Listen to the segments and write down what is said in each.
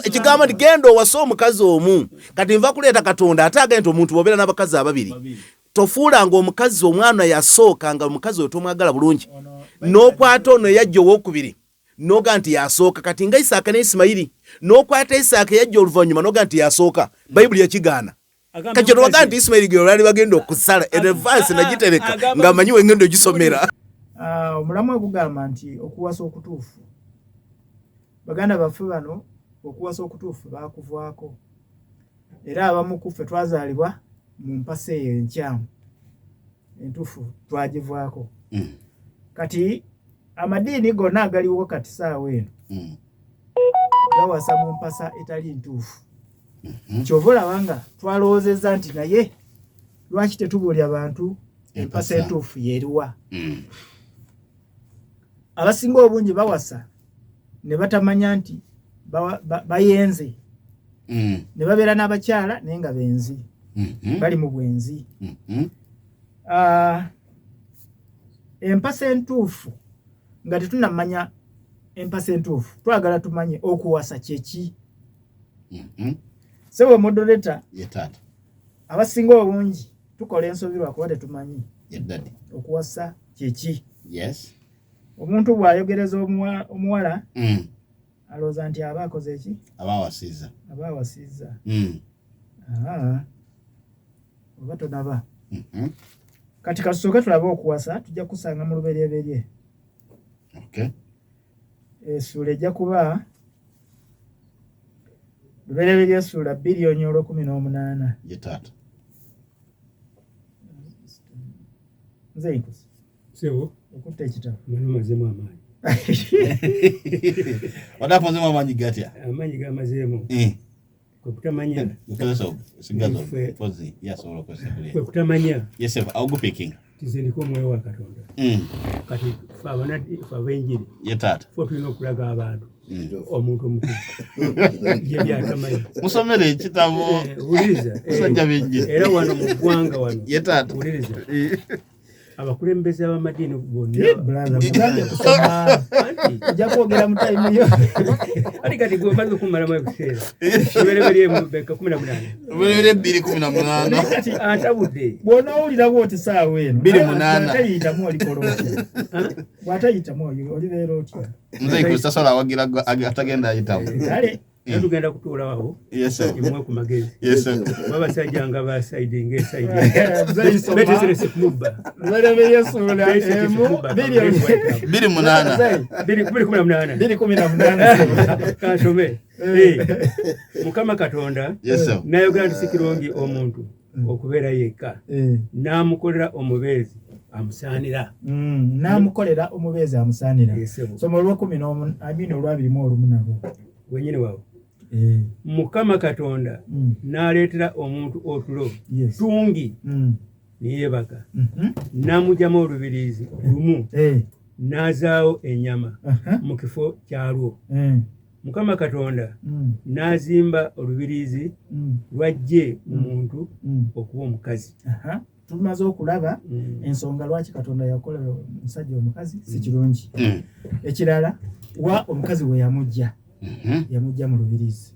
ekigamba nti genda owasa omukazi omu kati nva kuleeta Katonda ate agenda omuntu bwobeera n'abakazi ababiri tofuulanga omukazi omwana yasooka nga omukazi oyo tomwagala bulungi n'okwata ono eyajja owokubiri noga nti yasooka kati nga Isaaka ne Isimayiri n'okwata Isaaka eyajja oluvannyuma noga nti yasooka Bayibuli yakigaana kati noga nti Isimayiri ge olwali bagenda okusala advance nagitereka ng'amanyi wengendo ogisomera. Omulamu ogugamba nti okuwasa okutuufu baganda baffe bano okuwasa okutuufu bakuvaako era abamu ku ffe twazaalibwa mu mpasa eyo enkyamu entuufu twagivaako. Kati amadiini gonna agaliwo kati saawa eno gawasa mu mpasa etali ntuufu. Kyova olaba nga twalowoozezza nti naye lwaki tetubuulya bantu empasa entuufu yeeruwa. Abasinga obungi bawasa ne batamanya nti bayenze ne babeera n'abakyala naye nga benzi bali mu bwenzi. Empasa entuufu nga tetunamanya empasa entuufu twagala tumanye okuwasa kyeki. Sebo modoleta abasinga obungi tukola ensobi lwakuba tetumanyi okuwasa kyeki. Omuntu bw'ayogereza omuwala alowooza nti aba akoze eki? Aba awasizza. Oba tonaba. Kati kasooke tulabe okuwasa tujja kusanga mu lubereberye. Essuula ejja kuba lubereberye essuula 2:18. Nze nkusi. Sebo. Okutta ekitabo. Mazemu amaanyi. Wadafunzemu amaanyi gatya? Amaanyi gamazeemu. Kutamanya. Kwe kutamanya. Yes, sir. I'll go picking. Tizendiko mwoyo wa Katonda. Kati fabenjiri. Yetata. Fo tulina okulaga abantu. Omuntu omukulu. Ye byatamanyi. Musomere ekitabo. Uliriza. Musajja benjiri. Era wano mu ggwanga wano. Yetata. Uliriza. Abakulembeze b'amadiini bonna ojja kwogera mu time yo ati kati gwe omaze okumalamu ebiseera ebibereberye mu Beka 18 atabudde bw'onoowulira bw'oti saawa eno 28 atayitamu olikola otya bw'atayitamu olibeera otya nze kusasola awagira atagenda ayitamu kale tugenda kutuula awo imwe ku magezi babasajja nga basaidi ng'esaidi beteserese kumubba lubereberye essuula emu 2:18 kansome Mukama Katonda nayogera nti si kirungi omuntu okubeera yekka n'amukolera omubeezi amusaanira. N'amukolera omubeezi amusaanira. Somo olw'Olwabirimu nalwo wenyini wawo. Mukama Katonda n'aleetera omuntu otulo tungi niyeebaka n'amugyamu olubiriizi lumu n'azaawo ennyama mu kifo kyalwo. Mukama Katonda n'azimba olubiriizi lwajje mu muntu okuba omukazi. Tumaze okulaba ensonga lwaki Katonda yakola omusajja omukazi si kirungi. Ekirala wa omukazi we yamujja mu lubiriizi.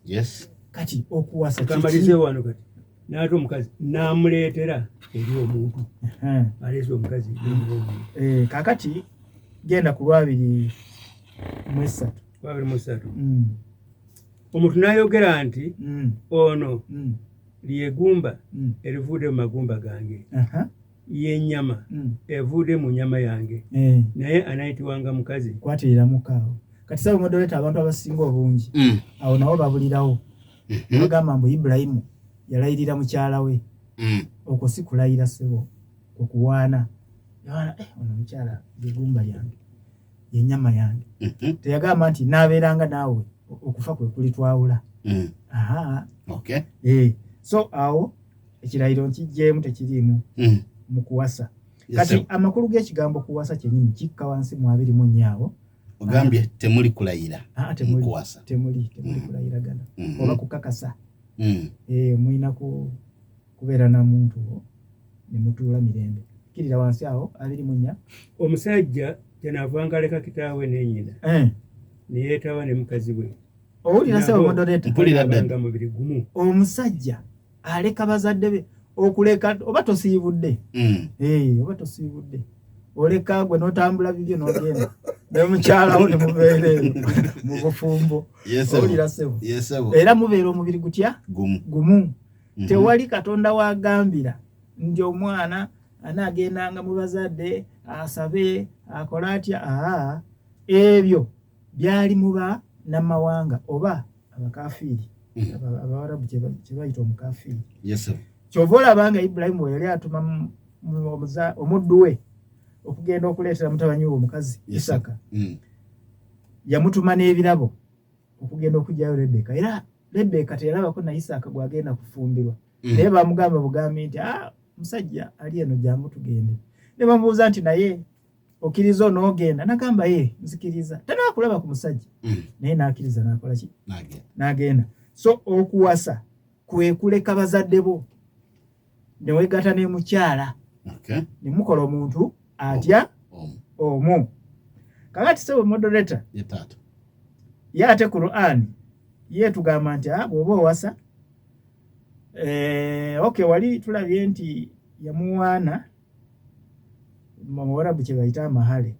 Kati okuwasa kamalize wano kati n'ate omukazi n'amuleetera eri omuntu aleese omukazi kakati genda ku 2:3 omuntu n'ayogera nti ono lyegumba erivudde mu magumba gange y'ennyama evudde mu nnyama yange naye anayitibwanga mukazi. Kwatiriramu kaawo kati sabo modoleta abantu abasinga obungi awo nabo babulirawo bagamba mbu Ibulayimu yalayirira mukyala we okwo si kulayira sebo okuwaana ono mukyala ligumba lyange yennyama yange teyagamba nti naabeeranga naawe okufa kwe kulitwawula. So awo ekirayiro nkijjeemu tekiriimu mu kuwasa. Kati amakulu g'ekigambo kuwasa kyennyini kikka wansi mu 24 awo. Ogambye temuli kulayira mu kuwasa. Temuli kulayiragana oba kukakasa. Mulina kubeera na muntu ne mutuula mirembe. Kirira wansi awo 24. Omusajja kyanaavanga aleka kitaawe ne nnyina ne yeetaba ne mukazi we. owulira sebo modoleta mpulira mubiri gumu omusajja aleka bazadde be okuleka oba tosiibudde oba tosiibudde oleka gwe n'otambula bibyo n'ogenda ne mukyalawo ne mubeera mu bufumbo owulira sebo era mubeera omubiri gutya gumu tewali Katonda wagambira nti omwana anaagendanga mu bazadde asabe akola atya ebyo byali muba namawanga oba abakafiiri abawarabu kye bayita omukafiiri kyova olabanga Ibulayimu bwe yali atuma omuddu we okugenda okuleetera mutabanyi we omukazi Isaka yamutuma n'ebirabo okugenda okugyayo Lebeka era Lebeka teyalabako na Isaka gwagenda kufumbirwa naye bamugamba bugambi nti musajja ali eno jamu tugende ne bamubuuza nti naye okiriza onoogenda nagamba nzikiriza tanaakulaba ku musajja naye naakiriza nakola ki n'agenda so okuwasa kwe kuleka bazadde bo ne weegatta ne mukyala ne mukola omuntu atya omu kakati sebo moderator ye ate Qur'an ye tugamba nti bw'oba owasa wali tulabye nti yamuwaana mu Warabu kye bayita amahale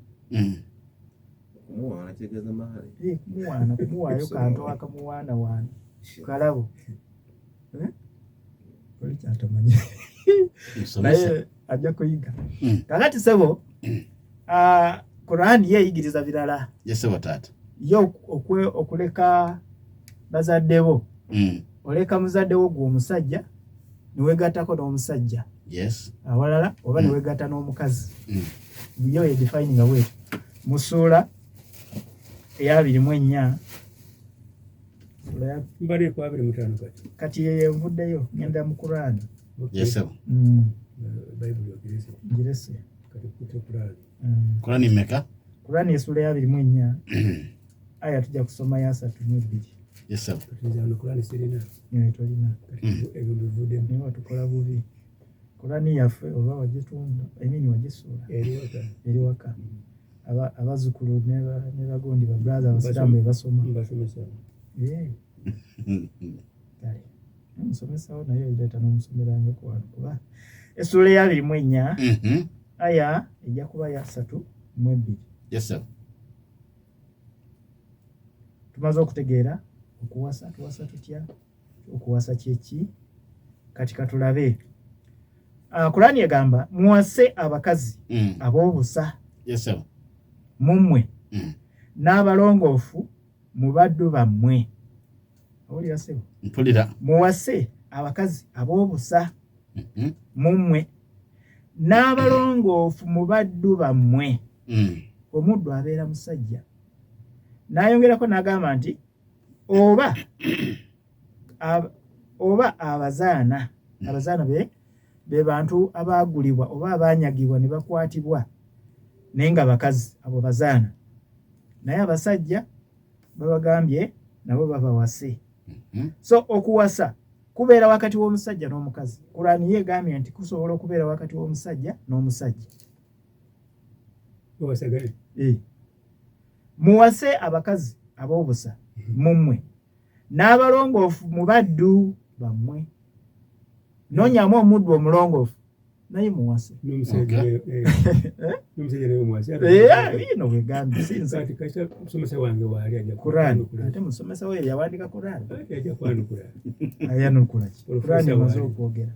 kumuwaayo kantu akamuwaana kalabo oli kyatamanyi naye ajja kuyiga kakati sebo Qur'an yeeyigiriza birala ye okuleka bazadde bo oleka muzadde wo gwe omusajja niweegattako n'omusajja awalala oba niweegatta n'omukazi yo yedefininga bwetu mu ssuula eya 24 kati yenvuddeyo ngenda mu Qur'an Qur'an essuula ya 24 aya tujja kusoma ya 32 tolina tukola bubi Qur'ani yaffe oba wagitunda emini wagisuula eri waka abazukulu ne bagondi ba brother abasiraamu basoma omusomesawo naye oleeta n'omusomeranga kuba essuula ya 24 aya ejja kuba ya 32 tumaze okutegeera okuwasa tuwasa tutya okuwasa kyeki kati katulabe Qur'ani egamba muwase abakazi ab'obusa mummwe n'abalongoofu mu baddu bammwe owulira sebo muwase abakazi ab'obusa mummwe n'abalongoofu mu baddu bammwe omuddu abeera musajja n'ayongerako n'agamba nti oba abazaana be bantu abaagulibwa oba abaanyagibwa ne bakwatibwa naye nga bakazi abo bazaana naye abasajja babagambye nabo babawase so okuwasa kubeera wakati w'omusajja n'omukazi Qur'ani yeegambye nti kusobola okubeera wakati w'omusajja n'omusajja muwase abakazi ab'obusa mummwe n'abalongoofu mu baddu bammwe noonyamu omuddu omulongoofu naye muwase ino wegambye Qur'ani ate musomesa we yawandika Qur'ani ayanukula ki Qur'ani amaze okwogera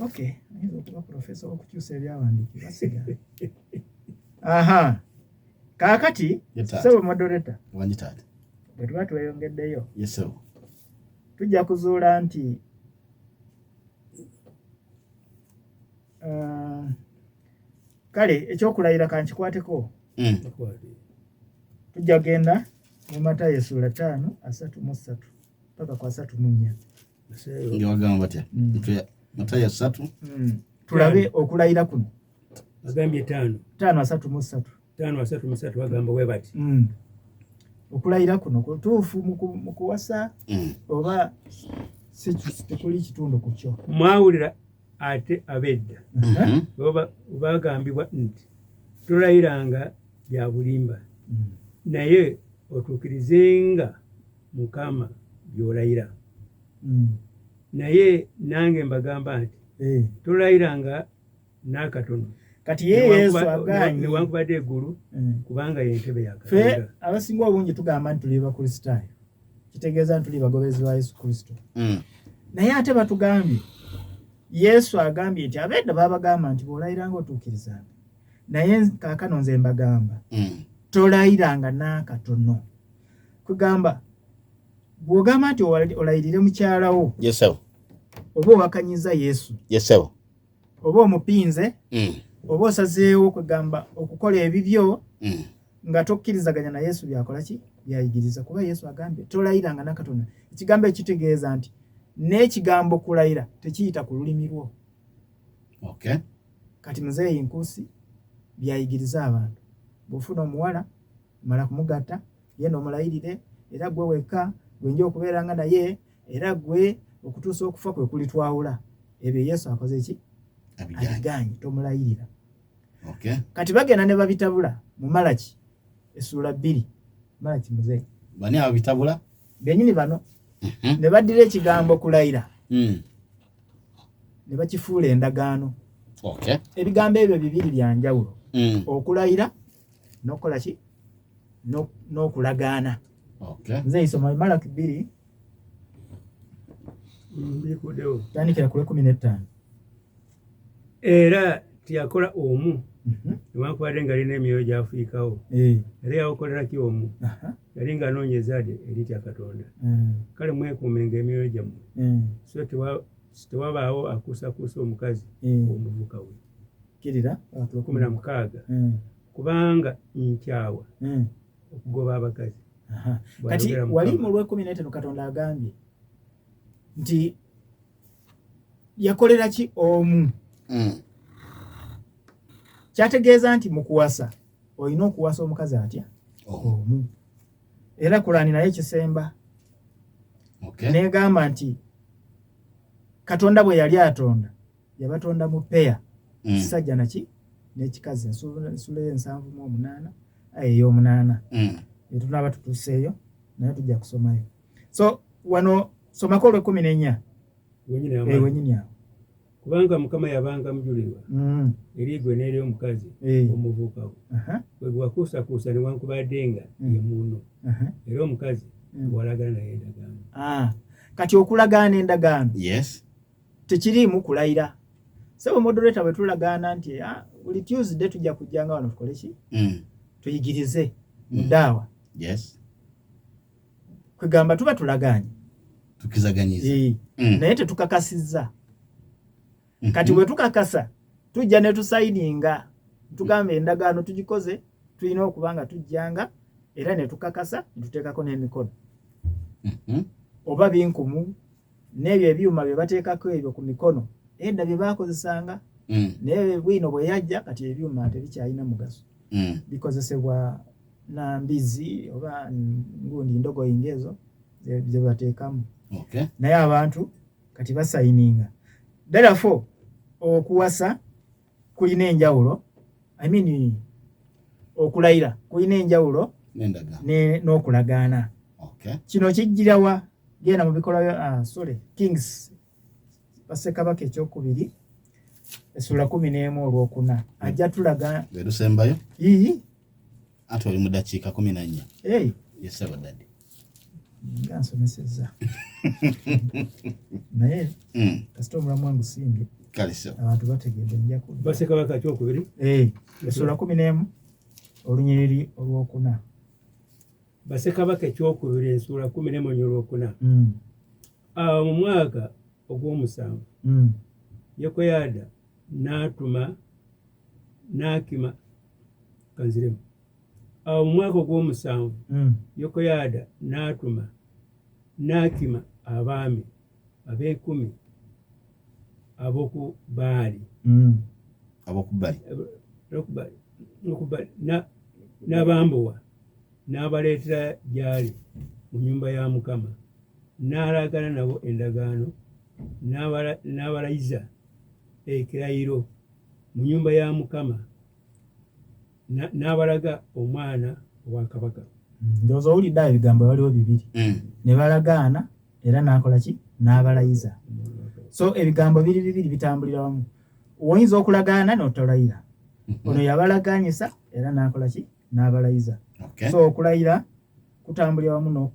okay ayinza okuba profesa w'okukyusa ebyawandiikibwa basiga kaakati sebo moderator bwe tuba tweyongeddeyo tujja kuzuula nti kale ekyokulayira kankikwateko tujja genda mu Matayo essuula 5:33 paka ku 34 ngewagamba batya Matayo 3 tulabe okulayira kuno agambye 5:33 bagamba bwe bati okulayira kuno kutuufu mu kuwasa oba tekuli kitundu ku kyo mwawulira ate abedda bagambibwa nti tolayiranga bya bulimba naye otuukirizenga Mukama by'olayira. Naye nange mbagamba nti tolayiranga n'akatono. Kati ye Yesu aganye newankubadde eggulu kubanga y'entebe ya Katonda. Katonda. Abasinga obungi tugamba nti tuli bakristaayo, kitegeeza nti tuli bagobezi ba Yesu Kristo. Naye ate batugambye Yesu agambye nti abedda babagamba nti bw'olayiranga otuukirizanga, naye kaakano nze mbagamba tolayiranga n'akatono. Kugamba bw'ogamba nti olayirire mukyalawo oba obakanyiza Yesu oba omupinze oba osazeewo kugamba okukola ebibyo nga tokkirizaganya na Yesu byakola ki byayigiriza, kuba Yesu agambye tolayiranga n'akatono. Ekigambo ekitegeeza nti n'ekigambo kulayira tekiyita ku lulimi lwo. Kati muzeeyi Nkuusi byayigiriza abantu, bw'ofuna omuwala mala kumugatta ye n'omulayirire, era gwe wekka gwenja okubeeranga naye, era gwe okutuusa okufa kwe kulitwawula. Ebyo Yesu akoze ki? Abiganye, tomulayirira. Kati bagenda ne babitabula mu Malaki essula 2. Malaki muzeeyi bani ababitabula bennyini bano ne baddira ekigambo kulayira ne bakifuula endagaano. Ebigambo ebyo bibiri bya njawulo, okulayira n'okukola ki n'okulagaana. Nze isoma Malaki 2 tandikira ku 15. Era tiyakola omu newankubadde nga alina emyoyo gyafuikawo, era yawokolera ki omu? Yali nga anoonyeza eritya Katonda. Kale mwekuumenga emyoyo gyammwe, so tewabaawo akuusakuusa omukazi omuvuka we. Kirira 16 kubanga nkyawa okugoba abakazi. Kati wali mu 15 Katonda agambye nti yakolera ki omu. Kyategeeza nti mu kuwasa olina okuwasa omukazi atya omu. Era Kurani naye kisemba negamba nti Katonda bwe yali atonda yabatonda mu peya, kisajja naki n'ekikazi. Ensula 7:8 ey'omunaana tunaba tutuseeyo naye tujja kusomayo. So wano somako 14 wenyini awo. Kubanga Mukama yabanga mujulirwa eri gwe n'eri omukazi omuvuukawo, bwe gwakuusakuusa newankubadde nga ye muno, era omukazi walagana naye endagaano. Kati okulagaana endagaano tekiriimu kulayira. Sebo moderator bwe tulagaana nti buli Tuesday tujja kujjanga wano tukole ki tuyigirize mu ddaawa, kwegamba tuba tulagaanye tukizaganyiza naye tetukakasizza. Kati bwe tukakasa tujja ne tusayininga tugambe endagaano tugikoze, tulina okubanga tujjanga era ne tukakasa ne tuteekako n'emikono oba binkumu n'ebyo ebyuma bye bateekako ebyo ku mikono edda bye baakozesanga. Naye bwino bwe yajja kati ebyuma tebikyalina mugaso, bikozesebwa na mbizi oba ngundi ndogoyi ngezo bye bateekamu. Naye abantu kati basayininga. Therefore okuwasa kulina enjawulo, okulayira kulina enjawulo n'okulagaana. Kino kijjirawa? Genda mu bikolwa Kings Bassekabaka ekyokubiri essula 11:4 ajja tulaga berusembayo ate oli mu dakiika 14. Yes abadde ngansomesezza naye kasita omulamu wangu singe abantu bategedde njaku. Bassekabaka ekyokubiri essula 11 olunyiriri olwokuna. Bassekabaka ekyokubiri essula 11 olwokuna. Awo mu mwaka ogw'omusanvu Yekoyaada n'atuma n'akima kanziremu. Awo mu mwaka ogw'omusanvu Yekoyaada n'atuma n'akima abaami ab'ekumi ab'oku Baali n'abambowa n'abaleetera gy'ali mu nnyumba ya Mukama, n'alagana nabo endagaano, n'abalayiza ekirayiro mu nnyumba ya Mukama, n'abalaga omwana Obwakabaka. Ndowooza owulidde ebigambo waliwo bibiri ne balagaana era n'akola ki n'abalayiza. So ebigambo biri bibiri bitambulira wamu. Oyinza okulagaana n'otolayira. Ono yabalagaanyisa era n'akola ki n'abalayiza. So okulayira kutambulira wamu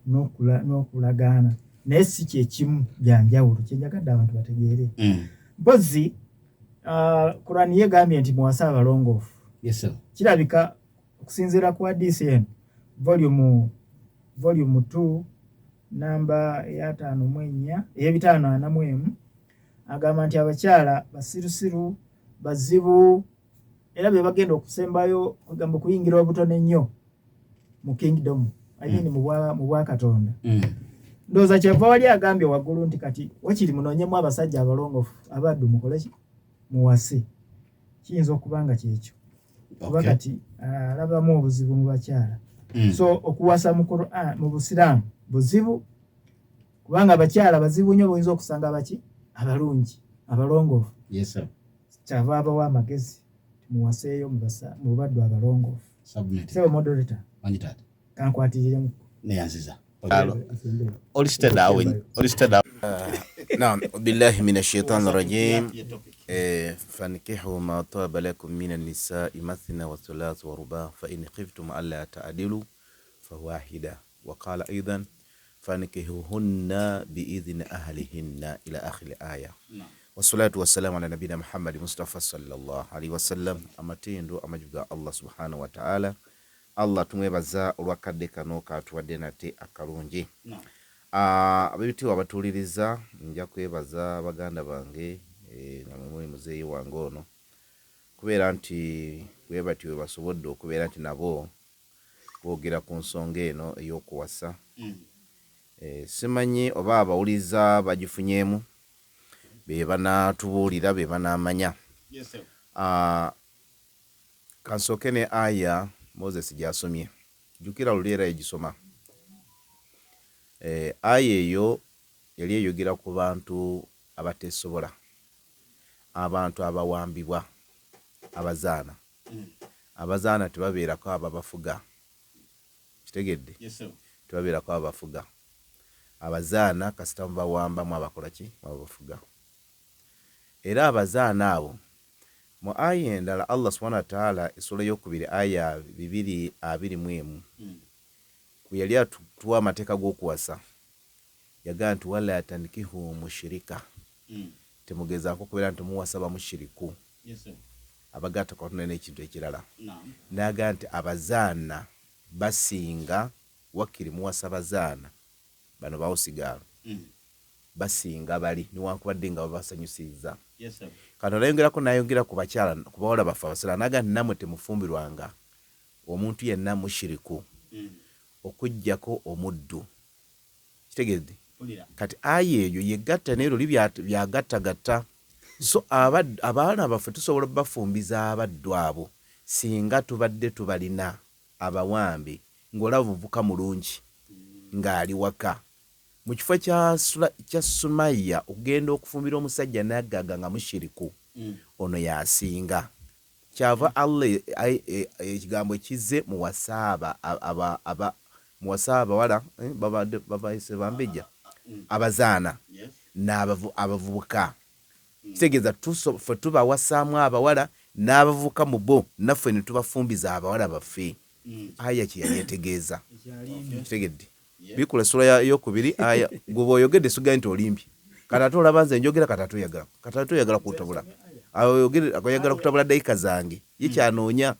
n'okulagaana naye si kyekimu, bya njawulo. Kyenjagadde abantu bategeere. Mpozzi Kurani yegambye nti muwase abalongoofu. Kirabika okusinziira ku hadiisi eno volume 2 namba ya 5 541 agamba nti abakyala basirusiru bazibu era be bagenda okusembayo kugamba kuyingira obutono ennyo mu kingdom mu bwakatonda. Ndowooza kyava wali agambye waggulu nti kati wakiri munoonyemu abasajja abalongoofu abaddu mukole ki muwase. Kiyinza okuba nga kyekyo kuba kati alabamu obuzibu mu bakyala. So okuwasa mu Quran mu Busiraamu buzibu kubanga abakyala bazibu nnyo boyinza okusanga baki abalungi abalongoofu. Kyava abawa amagezi muwaseeyo mu baddu abalongoofu. Sebo moderator kankwatirire neyanziza نعم بالله من الشيطان الرجيم فانكحوا ما طاب لكم من النساء مثنى وثلاث ورباع فإن خفتم ألا تعدلوا فواحدة وقال أيضا فانكحوهن بإذن أهلهن إلى آخر الآية. والصلاة والسلام على نبينا محمد مصطفى صلى الله عليه وسلم. Amatendo amajuga Allah subhanahu wa ta'ala. Allah tumwebaza olwakadde kano katuwadde nate akalungi. Ababitiwa abatuliriza nja kwebaza baganda bange namwe muzeeyi wange ono kubeera nti webatiwe basobodde okubeera nti nabo boogera ku nsonga eno ey'okuwasa. Simanyi oba abawuliza bagifunyeemu be banaatubuulira be banaamanya. Kansooke ne aya Moses gy'asomye jjukira luleera egisoma. Aya eyo yali eyogera ku bantu abateesobola, abantu abawambibwa, abazaana. Abazaana tebabeerako ababafuga. Kitegedde? Tebabeerako abafuga. Abazaana kasita mubawambamu abakola ki? Ababafuga. Era abazaana abo mu aya endala Allah subhanahu wa ta'ala essula y'okubiri aya 2:21 bwe yali atuwa amateeka g'okuwasa yagaa nti wala yatandikihu mushirika. Temugezaako kubeera nti muwasa bamushiriku abagatta Katonda n'ekintu ekirala. N'agaa nti abazaana basinga wakiri muwasa bazaana bano bawusigaalo basinga bali niwankubadde nga babasanyusiza. Katonda yayongerako n'ayongera ku bakyala ku bawala baffe abasira n'agaa nti nammwe temufumbirwanga omuntu yenna mushiriku okujjako omuddu. Kitegedde? Kati aya eyo yegatta n'ebyo byagattagatta. So abaana baffe tusobola bafumbiza abaddu abo singa tubadde tubalina abawambi ng'olaba obuvuka mulungi ng'ali waka. Mu kifo kya Sumaya okugenda okufumbira omusajja n'aggaga nga mushiriku ono yasinga. Kyava Allah ekigambo ekize muwasa abawala babayise bambejja abazaana n'abavubuka. Kitegeeza ffe tubawasaamu abawala n'abavubuka mu bo naffe ne tubafumbiza abawala baffe. Aya kye yali etegeeza. Kitegedde? Bikula essula y'okubiri aya gwe bw'oyogedde sigaye nti olimbye. Kati ate olaba nze njogera kati ate oyagala kutabula. Oyagala kutabula dayika zange ye kyanoonya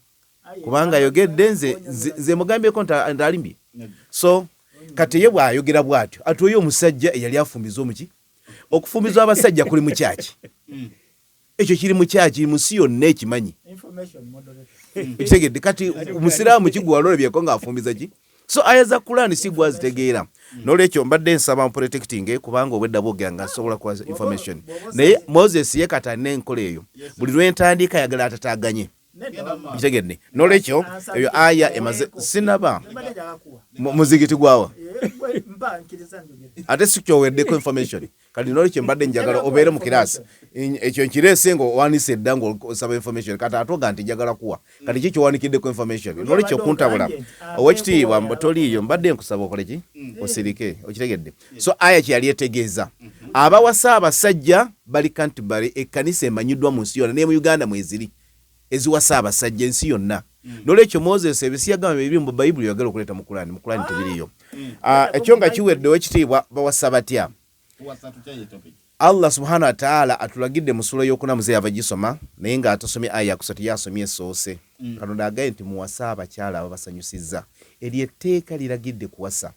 kubanga ayogedde nze mugambyeko nti alimbye. So kati ye bw'ayogera bw'atyo ati oyo omusajja eyali afumbiza omuki okufumbiza abasajja kuli mu kyaki. Ekyo kiri mu kyaki munsi yonna ekimanyi. Kitegedde? Kati omusiraamu kigwalolebyeko ng'afumbiza ki? So aya za Qur'an si gwazitegeera. N'olwekyo mbadde nsaba mprotecting kubanga obwedda bwogera nga nsobola kwa information. Naye Moses ye kata n'enkola eyo buli lw'entandika yagala atataaganye. Kitegedde? N'olwekyo eyo aya emaze sinaba muzigiti gwawa ate sikyoweddeko information kati noli kyembadde njagala obeere mu kirasi ekyo nkirese nga owanise edda ng'osaba information kati atoga nti njagala kuwa kati ki kyowanikiddeko information noli kyokuntabula owekitiibwa toliiyo mbadde nkusaba okole ki osirike okitegedde so aya kyeyali etegeeza abawasa abasajja bali Canterbury ekkanisa emanyiddwa mu nsi yonna ne mu Uganda mweziri eziwasa abasajja ensi yonna nolwekyo Moses ebisiyagamba bibiri mu Bayibuli yagala okuleeta mu Kurani tebiriyo ekyo nga kiweddewo ekitiibwa bawasa batya Allah subhanahu wa ta'ala atulagidde mu sura y'okuna muze yava gisoma naye nga atasomye aya kusatu yasomye esoose Katonda agaye nti muwasa abakyala ababasanyusizza eryo etteeka liragidde kuwasa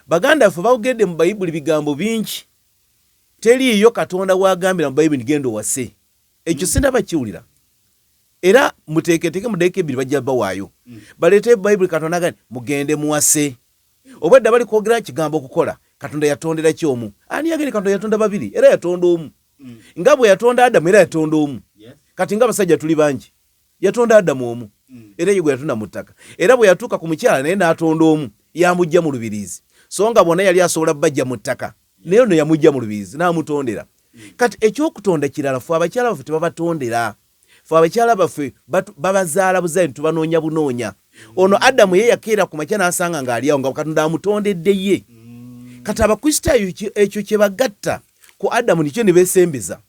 baganda ffe bawugedde mu Bayibuli bigambo bingi teriiyo Katonda wagambira mu Bayibuli genda owase ekyo sindaba kiwulira era muteeketeke mudeeke ebiri bajja bawaayo baleete Bayibuli Katonda agani mugende muwase obwedda bali kwogera kigambo okukola Katonda yatondera kyomu ani yageri Katonda yatonda babiri era yatonda omu nga bwe yatonda Adamu era yatonda omu kati nga abasajja tuli bangi yatonda Adamu omu era ye gwe yatonda mu ttaka era bwe yatuuka ku mukyala naye n'atonda omu yamujja mu lubirizi so nga bonna yali asobola bajja mu ttaka naye ono yamujja mu lubirizi n'amutondera kati ekyokutonda kirala ffe abakyala baffe tebabatondera ffe abakyala baffe babazaala buzaali tubanoonya bunoonya ono Adamu ye yakeera ku makya n'asanga ng'aliawo nga Katonda amutondedde ye kati abakristaayo ekyo kye bagatta ku Adamu nikyo ne beesembeza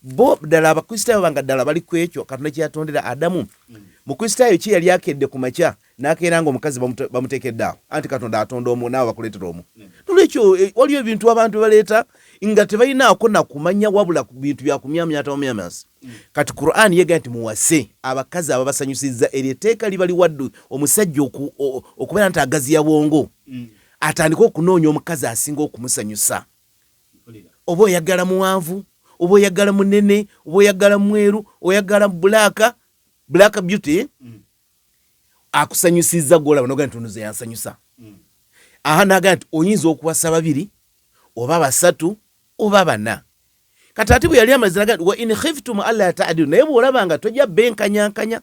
bo ddala abakristaayo banga ddala bali ku ekyo Katonda kye yatondera Adamu mukristaayo ki yali akedde ku makya n'akeera nga omukazi bamuteekedde awo anti Katonda atonda omu naawe bakuleetera omu nolwekyo waliyo ebintu abantu baleeta nga tebalinaako nakumanya wabula ku bintu byakumyamyataomyamasi kati Qur'an yega nti muwase abakazi ababasanyusizza eryo etteeka liba liwaddu omusajja okubeera nti agaziya bwongo atandika okunoonya omukazi asinga okumusanyusa oba oyagala muwanvu oba oyagala munene oba oyagala mweru oyagala black beauty akusanyusizza golaba noga nti onuze yansanyusa aha naga nti oyinza okuwasa babiri oba basatu oba bana kati ati bwe yali amazina wa in khiftum alla ta'dilu naye bw'olaba nga tojja benkanyankanya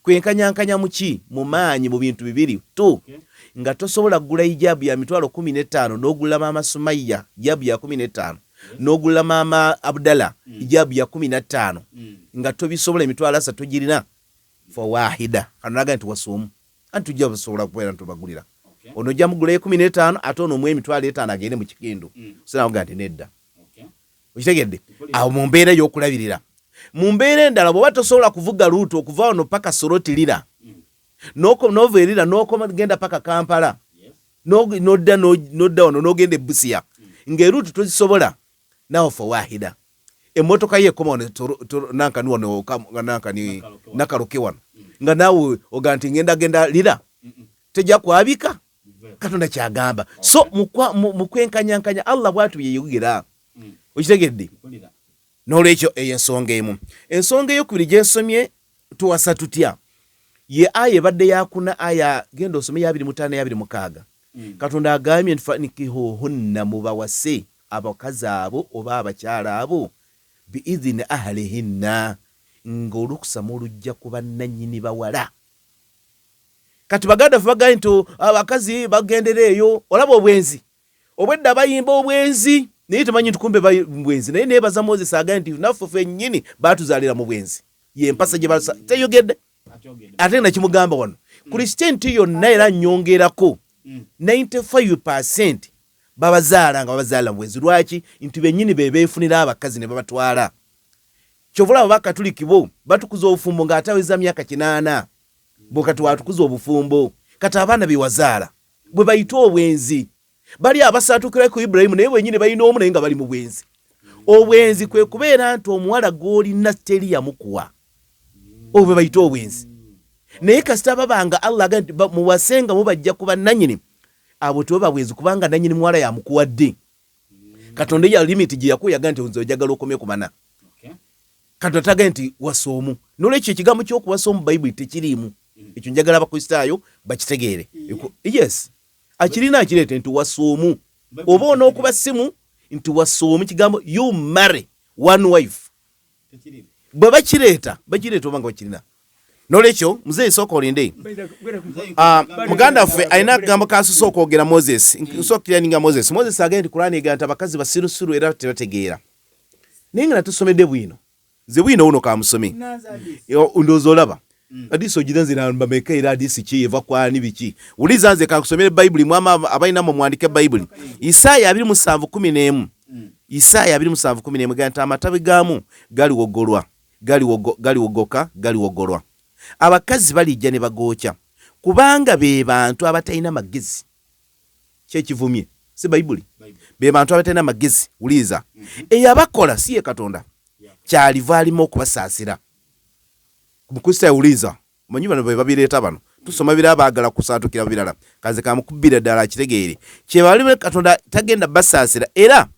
kwenkanyankanya muki mu maanyi mu bintu bibiri tu nga tosobola kugula hijabu ya mitwalo 15 n'ogula mama Sumayya hijabu ya 15 n'ogula mama Abdalla hijabu ya 15 nga tobisobola emitwalo 3 togirina fa wahida kanaga nti wasumu anti tujja busobola kubeera ntubagulira ono jja mugula 15 ate ono mu emitwalo 5 agende mu kikindu sina ogandi nedda okitegedde awo mu mbeera y'okulabirira mu mbeera endala bw'oba tosobola kuvuga luuto okuva ono paka Sorotilira noverira nokoma genda paka Kampala nodda ono nogenda Busia ng'eruuto tozisobola nawo fa wahida emmotoka ye ekoma ono nankani wano nankani nakaloke wano nga naawe oga nti genda lira tejja kwabika Katonda kyagamba so mukwenkanyankanya Allah bwatu yeyogera okitegedde n'olwekyo eyo ensonga emu ensonga ey'okubiri gye nsomye tuwasa tutya ye aya ebadde yakuna aya genda osome ya 25 26 Katonda agambye nfanikihuhunna mubawase abakazi abo oba abakyala abo biidhini ahlihinna ng'olukusa mulujja ku bannannyini bawala kati baganda ffe bagambye nti abakazi bagendera eyo olaba obwenzi obwedda bayimba obwenzi naye temanyi nti kumbe bwenzi naye neebaza Moses agambye nti naffe ffennyini baatuzaalira mu bwenzi ye mpasa gye basa teyogedde ate nakimugamba wano Kristianity yonna era nnyongerako 95% babazaala nga babazaala mu bwenzi lwaki nti bennyini be beefunira abakazi ne babatwala kyovula abo bakatuliki bo batukuza obufumbo ng'ataweza myaka 8 bo kati watukuza obufumbo kati abaana bewazaala bwe bayita obwenzi bali abasaatukira ku Ibrahimu naye bwennyini balina omu naye nga bali mu bwenzi obwenzi kwe kubeera nti omuwala gw'olina teri yamukuwa obwo bwe bayita obwenzi naye kasita babanga Allah agamba nti muwasenga mubajja kuba nannyini abo tebo babwenzi kubanga nannyini muwala yamukuwadde Katonda ya limit gye yakuyaga nti nze ojagala okomye ku bana Katonda tagaye nti wasoomu n'olwekyo ekigambo ky'okuwasa omu Bayibuli tekiriimu ekyo njagala abakristaayo bakitegeere yes akirina akireete nti wasoomu oba onookuba simu nti wasoomu kigambo you marry one wife bwe bakireeta oba nga bakirina nolekyo muzeeyi sooka olinde muganda waffe alina akagambo kasusa okwogera Moses nsookiranninga Moses agenda Kurani egamba nti abakazi basirusiru era tebategeera naye nga natusomedde bwino nze bwino wuno kamusome ndowooza olaba hadisi ogira nze nambameka era hadisi ki eva kwani biki uliza nze kakusomera Bayibuli mwama abalinamu mwandike Bayibuli Isaaya 27:11 Isaaya 27:11 gamba nti amatabi gaamu galiwogolwa abakazi balijja ne bagookya kubanga be bantu abatalina magezi kyekivumye si Bayibuli be bantu abatalina magezi uliza eyabakola si ye Katonda kyaliva alimu okubasaasira mukusita uliza manyi bano be babireeta bano tusoma bira baagala kusaatukira birala kaze kamukubira ddala kitegeere kyebali Katonda tagenda basaasira era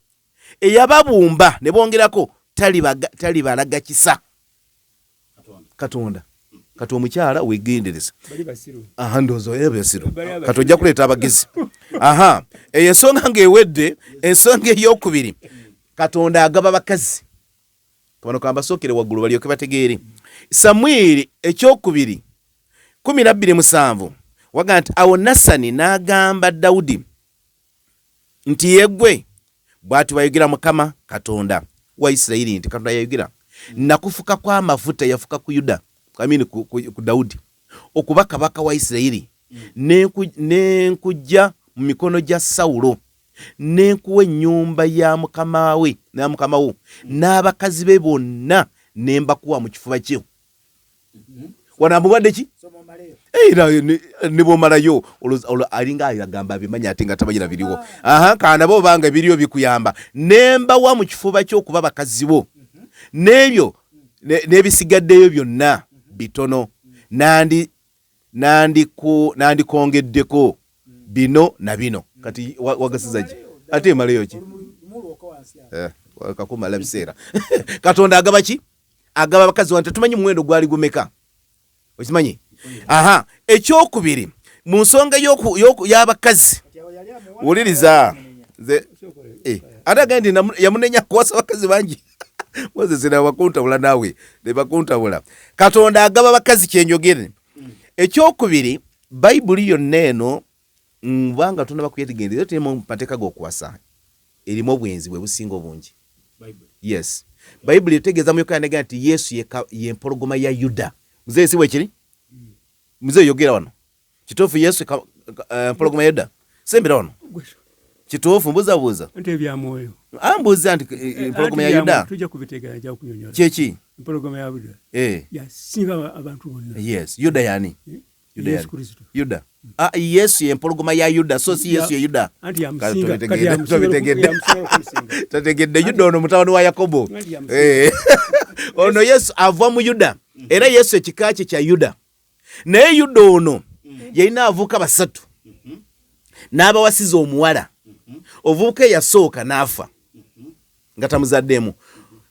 eyababumba ne bongerako talibalaga kisa Katonda kati omukyala wegendereza ndozo ebesiru kati ojja kuleeta abagezi eyo ensonga ng'ewedde ensonga ey'okubiri Katonda agaba bakazi kabano kambasookere waggulu balyoke bategeere Samwiri ekyokubiri 12:7 waga nti awo Nasani n'agamba Dawudi nti yegwe bw'ati wayogera Mukama Katonda wa Isirayiri nti Katonda yayogera nakufuka kwa amafuta yafuka ku Yuda ku Dawudi okuba kabaka wa Isirayiri n'enkujja mu mikono gya Sawulo n'enkuwa ennyumba ya mukama we n'abakazi be bonna nembakuwa mu kifuba kyo wanamubadde ki ne bomalayo alinga ayagamba abimanya ate nga tabagira biriwo kana bo banga biriyo bikuyamba nembawa mu kifuba kyo okuba bakazi bo n'ebyo n'ebisigaddeyo byonna bitono nandikongedeko bino na bino kati wagasizaje ate emaleyo ki kakumala biseera Katonda agaba ki agaba bakazi wante tumanyi muwendo gwali gumeka okimanyi ekyokubiri mu nsonga y'abakazi wuliriza ate agandi yamunenya kuwasa bakazi bangi Moses nabakuntabula nawe nebakuntabula Katonda agaba bakazi kyenjogere ekyokubiri Bayibuli yonna eno mbanga tuna bakwetegendera tuli mu mateeka g'okuwasa erimu obwenzi bwe businga obungi yes Bayibuli etegeeza mu Yokaana egamba nti Yesu ye mpologoma ya Yuda muzeeyi si bwe kiri muzeeyi yogera wano kituufu Yesu mpologoma ya Yuda sembera wano kituufu mbuzabuuza nti ebyamwoyo ambuuza nti mpologoma ya Yuda tujja kubitegeera nja kunyonyola kyeki mpologoma ya Yuda yasinga abantu bonna yes Yuda yani Yuda Yesu ye mpologoma ya Yuda so si Yesu ye Yuda tategedde Yuda ono mutabani wa Yakobo ono Yesu ava mu Yuda era Yesu ekika kye kya Yuda naye Yuda ono yalina avuuka basatu n'abawasiza omuwala ovubuka eyasooka n'afa nga tamuzaddemu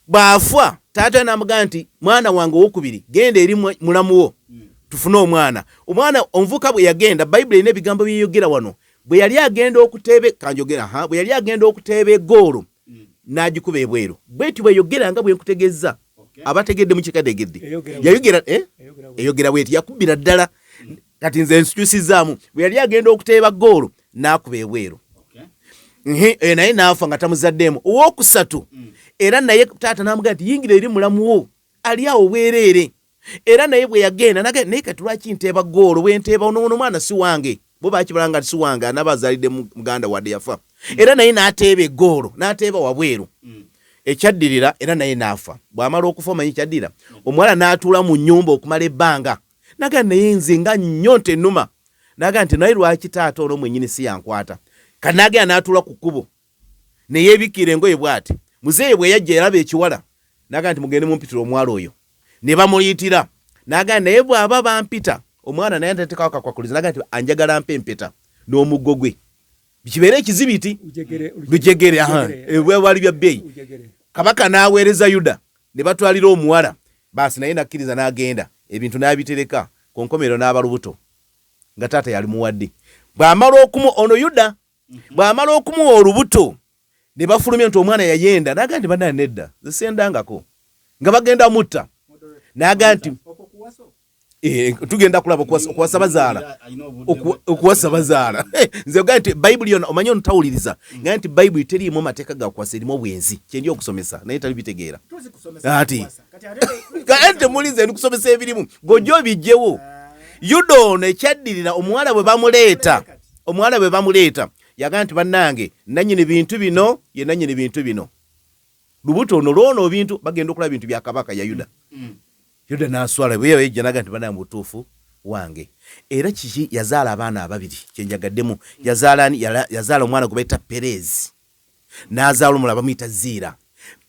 bw'afa taata n'amugamba nti mwana wange owokubiri genda eri mulamu wo tufune omwana omuvuka bwe yagenda Bayibuli erina ebigambo byeyogera wano bwe yali agenda okuteeba egoolo n'agikuba ebweru bweti bweyogera nga bwe nkutegeeza abategedde mu kikadegedde eyogera bweti yakubira ddala kati nze nsikyusizaamu bwe yali agenda okuteeba goolo n'akuba ebweru naye n'afa nga tamuzaddemu owookusatu era naye taata n'amugamba nti yingira eri mulamu wo ali awo bwereere era naye bwe yagenda naye kati lwaki nteeba goolo bwe nteeba ono mwana si wange bo bakibalanga nti si wange anabazaalidde muganda wadde yafa era naye n'ateeba egoolo n'ateeba wabweru ekyaddirira era naye n'afa bw'amala okufa omanyi kyaddira omuwala n'atuula mu nnyumba okumala ebbanga nagamba naye nze nga nnyo ntennuma nagamba nti naye lwaki taata ono mwennyini si yankwata kati nagenda n'atuula ku kkubo ne yeebikira engoye bw'ati muzeeyi bwe yajja yalaba ekiwala nagamba nti mugende mumpitira omuwala oyo ne bamuyitira nagamba naye bw'aba bampita omwana naye ntatekawo kakwakuliza nagamba nti anjagala mpa empeta n'omuggo gwe kibeere ekizibiti lujegere wali bya bbeeyi kabaka n'aweereza Yuda ne batwalira omuwala baasi naye nakkiriza n'agenda ebintu n'abitereka ku nkomerero n'aba lubuto nga taata yali muwadde ono Yuda bw'amala okumuwa olubuto ne bafulumya nti omwana yayenda n'agamba nti bannange nedda zisendangako nga bagenda mutta n'agamba nti tugenda kulaba okuwasa bazaala okuwasa bazaala nze ogaa nti bayibuli yonna omanye onotawuliriza nga nti bayibuli teriimu mateeka ga kuwasa erimu obwenzi kyendi okusomesa naye tali bitegeera ati kati mulize ndikusomesa ebirimu gojjo bijjewo yuda ono ekyaddirira omuwala bwe bamuleeta yagaa nti bannange nannyini bintu bino ye nannyini bintu bino lubuto ono lwono bintu bagenda okulaba bintu bya kabaka ya yuda yuda n'aswala bwe yajja naga nti bannange mutuufu wange era kiki yazaala abaana ababiri kyenjagaddemu yazaala omwana gwe bayita Perezi n'azaala omulala bamuyita Ziira.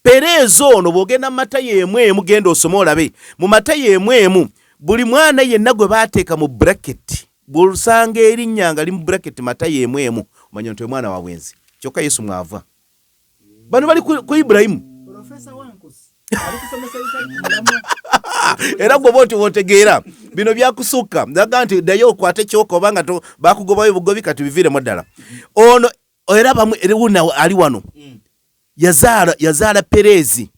Perezi ono bw'ogenda mu Matayo emu genda osome olabe mu Matayo emu buli mwana yenna gwe baateeka mu bracket bw'olusanga erinnya nga li mu bracket Matayo emu omanya nti omwana wa bwenzi kyokka Yesu mwava bano bali ku Ibulayimu era gwe bwoti wotegeera bino byakusukka ndaga nti ddayo okwate kyoko obanga bakugobayo bugobi kati biviiremu ddala ono era bamwe ali wano yazaala Perezi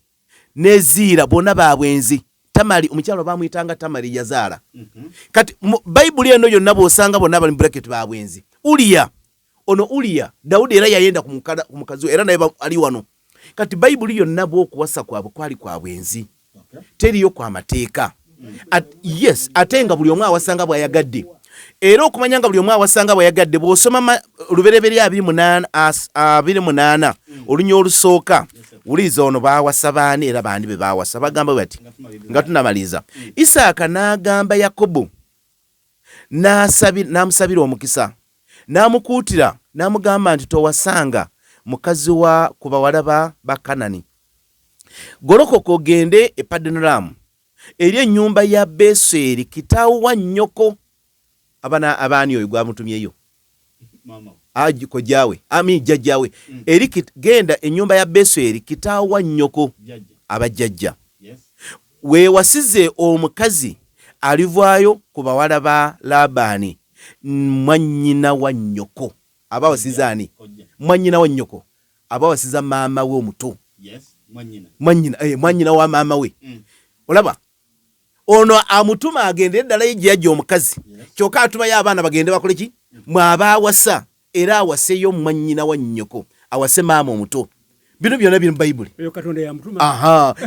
ne Ziira bonna babwenzi. Tamali omukyalo bamuyitanga Tamali yazaala kati bayibuli eno yonna bw'osanga bonna bali mu bracket babwenzi. Uliya Dawudi era yayenda ku mukazi era naye ali wano kati bayibuli yonna bw'okuwasa kwabwe kwali kwa bwenzi teriyo kwa mateeka. Yes ate nga buli omu awasanga bw'ayagadde era okumanya nga buli omu awasanga bw'ayagadde bw'osoma olubereberye 28 olunya olusooka uliza ono baawasa baani era bandi be baawasa bagamba bati nga tunamaliza Isaaka n'agamba Yakobo n'amusabira omukisa n'amukuutira n'amugamba nti towasanga mukazi wa ku bawala ba Kanani golokoka ogende e Padanaramu eri ennyumba ya Beseri kitaawo wa nnyoko abaani oyo gwamutumyeyo kojjaawe jjajjaawe eri genda ennyumba ya Beseri kitaawo wa nnyoko abajjajja weewasize omukazi alivaayo ku bawala ba Labani mwannyina wa nnyoko abawasiza ani mwannyina wa nnyoko abawasiza maama we omuto mwannyina wa maama we olaba ono amutuma agende ddala yejjajja omukazi kyokka atumayo abaana bagende bakole ki mwabawasa era awaseyo mwannyina wa nnyoko awase maama omuto bino byonna biri mu bayibuli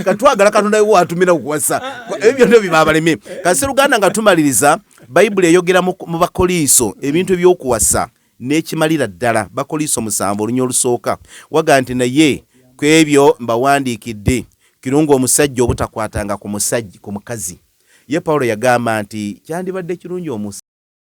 katwagala Katonda we watumira okuwasa ebyo byonna bibabaleme kaseruganda nga tumaliriza bayibuli eyogera mu Bakoliiso ebintu by'okuwasa n'ekimalira ddala Bakoliiso 7 olunya olusooka waga nti naye ku ebyo mbawandiikidde kirungu omusajja obutakwatanga ku mukazi ye Pawulo yagamba nti kyandibadde kirungi